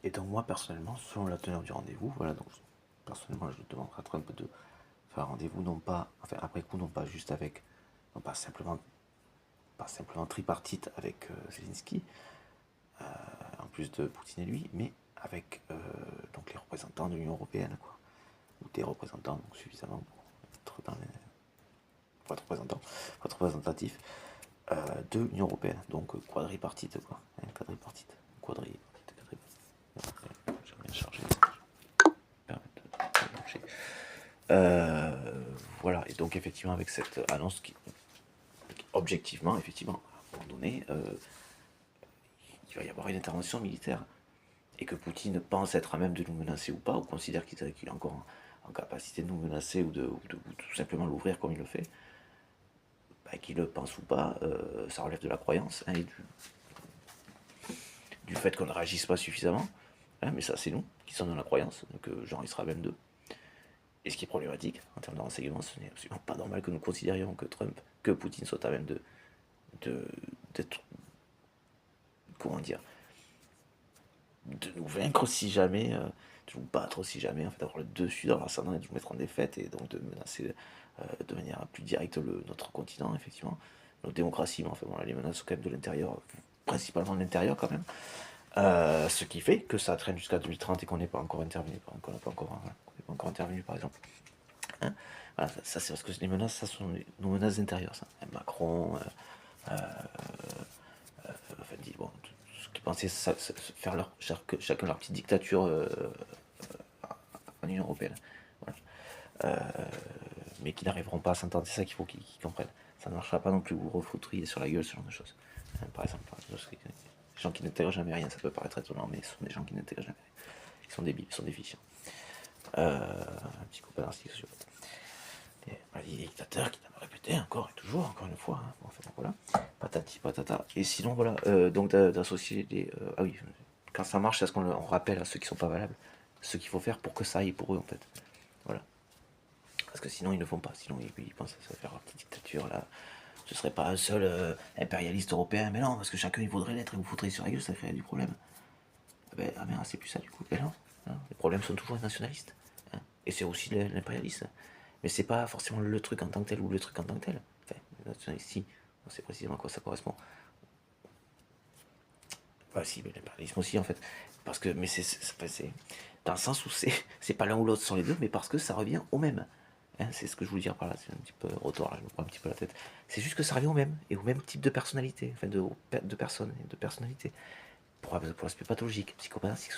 Et donc moi personnellement, selon la teneur du rendez-vous, voilà, donc personnellement je demanderai à Trump de faire un rendez-vous non pas, enfin après coup, non pas juste avec, non pas simplement tripartite avec Zelensky, en plus de Poutine et lui, mais avec donc les représentants de l'Union Européenne, quoi, ou des représentants donc suffisamment pour être dans les, pour être représentatif de l'Union Européenne, donc quadripartite, quoi, hein, quadripartite, j'ai bien chargé. Voilà, et donc effectivement avec cette annonce qui, objectivement, effectivement, à un moment donné, il va y avoir une intervention militaire, et que Poutine pense être à même de nous menacer ou pas, ou considère qu'il est encore en capacité de nous menacer ou de tout simplement l'ouvrir comme il le fait, bah, qu'il le pense ou pas, ça relève de la croyance, hein, et du fait qu'on ne réagisse pas suffisamment, hein, mais ça c'est nous qui sommes dans la croyance, donc genre il sera même deux. Et ce qui est problématique en termes de renseignement, ce n'est absolument pas normal que nous considérions que Poutine soit à même d'être, comment dire, de nous vaincre si jamais, de nous battre si jamais, en fait, d'avoir le dessus dans l'ascendant et de nous mettre en défaite et donc de menacer de manière plus directe notre continent, effectivement, notre démocratie, mais enfin bon, là, les menaces sont quand même de l'intérieur, principalement de l'intérieur quand même. Ce qui fait que ça traîne jusqu'à 2030 et qu'on n'est pas encore intervenu, qu'on n'est pas encore intervenu par exemple. Hein, voilà, ça c'est parce que les menaces, ça sont nos menaces intérieures, ça. Macron, enfin, bon, ceux qui pensaient faire chacun leur petite dictature en Union Européenne. Voilà. Mais qui n'arriveront pas à s'entendre, c'est ça qu'il faut qu'ils comprennent. Ça ne marchera pas non plus, vous refoutriez sur la gueule, ce genre de choses. Hein, par exemple, les gens qui n'intègrent jamais rien, ça peut paraître étonnant, mais ce sont des gens qui n'intègrent jamais rien. Ils sont débiles, ils sont déficients. Un petit copain narcissique sociopathe. Les dictateurs qui t'ont répété encore et toujours, encore une fois. Hein. Bon, enfin, voilà. Patati patata. Et sinon, voilà, donc d'associer les. Ah oui, quand ça marche, c'est ce qu'on rappelle à ceux qui sont pas valables ce qu'il faut faire pour que ça aille pour eux, en fait. Voilà. Parce que sinon, ils ne font pas. Sinon, ils pensent à se faire leur petite dictature, là. Ce serait pas un seul impérialiste européen. Mais non, parce que chacun, il voudrait l'être et vous faudrait sur la gueule, ça crée du problème. Ah ben, c'est plus ça, du coup. Ben non. Hein, les problèmes sont toujours nationalistes. Hein. Et c'est aussi l'impérialisme. Mais c'est pas forcément le truc en tant que tel ou le truc en tant que tel. Enfin, le nationalisme, si, on sait précisément à quoi ça correspond. Bah si, mais l'impérialisme aussi en fait. Parce que, mais c'est dans le sens où c'est pas l'un ou l'autre, ce sont les deux, mais parce que ça revient au même. Hein, c'est ce que je voulais dire par là, c'est un petit peu rotor, là, je me prends un petit peu la tête. C'est juste que ça revient au même, et au même type de personnalité, enfin de personnes et de personnalité. Pour l'aspect pathologique, psychopathique,